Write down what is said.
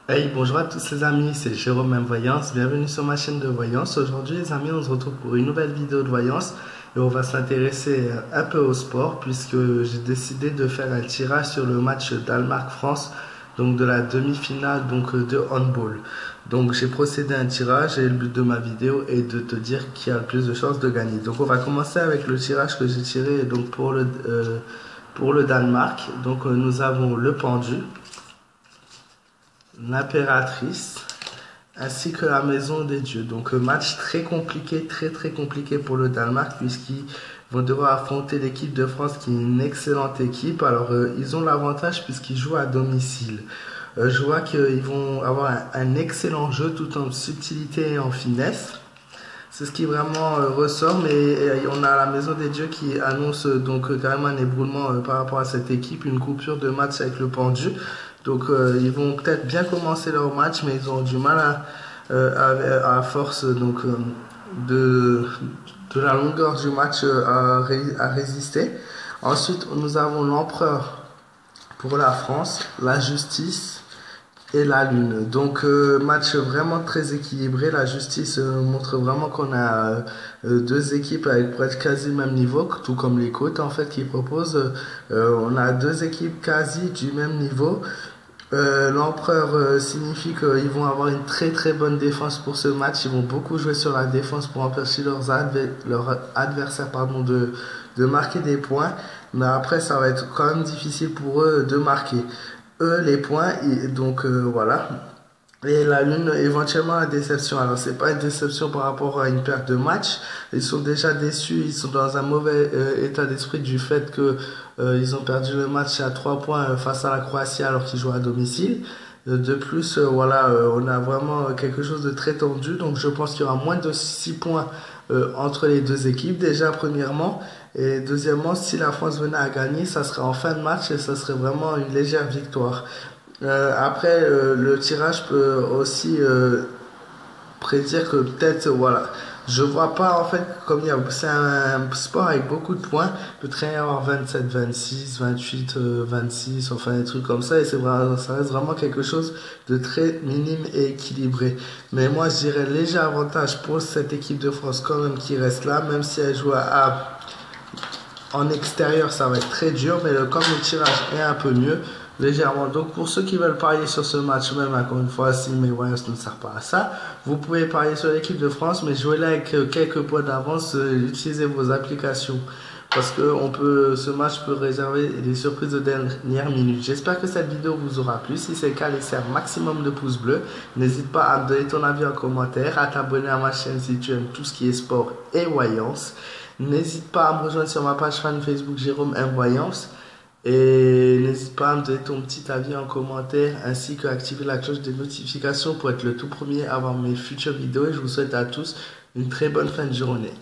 Hey, bonjour à tous les amis, c'est Jérôme M Voyance, bienvenue sur ma chaîne de voyance. Aujourd'hui les amis, on se retrouve pour une nouvelle vidéo de voyance et on va s'intéresser un peu au sport puisque j'ai décidé de faire un tirage sur le match Danemark-France, donc de la demi-finale de handball. Donc j'ai procédé à un tirage et le but de ma vidéo est de te dire qui a le plus de chances de gagner. Donc on va commencer avec le tirage que j'ai tiré donc pour le Danemark. Donc nous avons le pendu, l'impératrice, ainsi que la maison des dieux. Donc match très compliqué, très compliqué pour le Danemark puisqu'ils vont devoir affronter l'équipe de France qui est une excellente équipe. Alors ils ont l'avantage puisqu'ils jouent à domicile. Je vois qu'ils vont avoir un excellent jeu tout en subtilité et en finesse. C'est ce qui vraiment ressort, mais on a la Maison des Dieux qui annonce carrément un ébroulement par rapport à cette équipe, une coupure de match avec le pendu. Donc ils vont peut-être bien commencer leur match, mais ils ont du mal à force de, de la longueur du match à résister. Ensuite, nous avons l'empereur pour la France, la justice et la Lune. Donc match vraiment très équilibré. La justice montre vraiment qu'on a deux équipes avec presque quasi le même niveau, tout comme les côtes en fait qui proposent. On a deux équipes quasi du même niveau. L'empereur signifie qu'ils vont avoir une très bonne défense pour ce match. Ils vont beaucoup jouer sur la défense pour empêcher leurs adversaires de marquer des points. Mais après, ça va être quand même difficile pour eux de marquer les points. Et donc voilà. Et la Lune, éventuellement la déception. Alors c'est pas une déception par rapport à une perte de match. Ils sont déjà déçus. Ils sont dans un mauvais état d'esprit du fait que ils ont perdu le match à 3 points face à la Croatie alors qu'ils jouent à domicile. De plus, on a vraiment quelque chose de très tendu. Donc je pense qu'il y aura moins de 6 points entre les deux équipes déjà premièrement. Et deuxièmement, si la France venait à gagner, ça serait en fin de match et ça serait vraiment une légère victoire. Après, le tirage peut aussi prédire que peut-être, voilà, je vois pas en fait, c'est un sport avec beaucoup de points, il peut très bien y avoir 27, 26, 28, 26, enfin des trucs comme ça, et ça reste vraiment quelque chose de très minime et équilibré. Mais moi, je dirais léger avantage pour cette équipe de France quand même qui reste là, même si elle joue en extérieur, ça va être très dur, mais comme le tirage est un peu mieux, légèrement. Donc pour ceux qui veulent parier sur ce match, même encore une fois, si mes voyances ne servent pas à ça, vous pouvez parier sur l'équipe de France, mais jouez là avec quelques points d'avance, utilisez vos applications. Parce que ce match peut réserver des surprises de dernière minute. J'espère que cette vidéo vous aura plu. Si c'est le cas, laissez un maximum de pouces bleus. N'hésite pas à me donner ton avis en commentaire, à t'abonner à ma chaîne si tu aimes tout ce qui est sport et voyance. N'hésite pas à me rejoindre sur ma page fan Facebook Jérôme M Voyance. Et n'hésite pas à me donner ton petit avis en commentaire ainsi qu'à activer la cloche des notifications pour être le tout premier à voir mes futures vidéos. Et je vous souhaite à tous une très bonne fin de journée.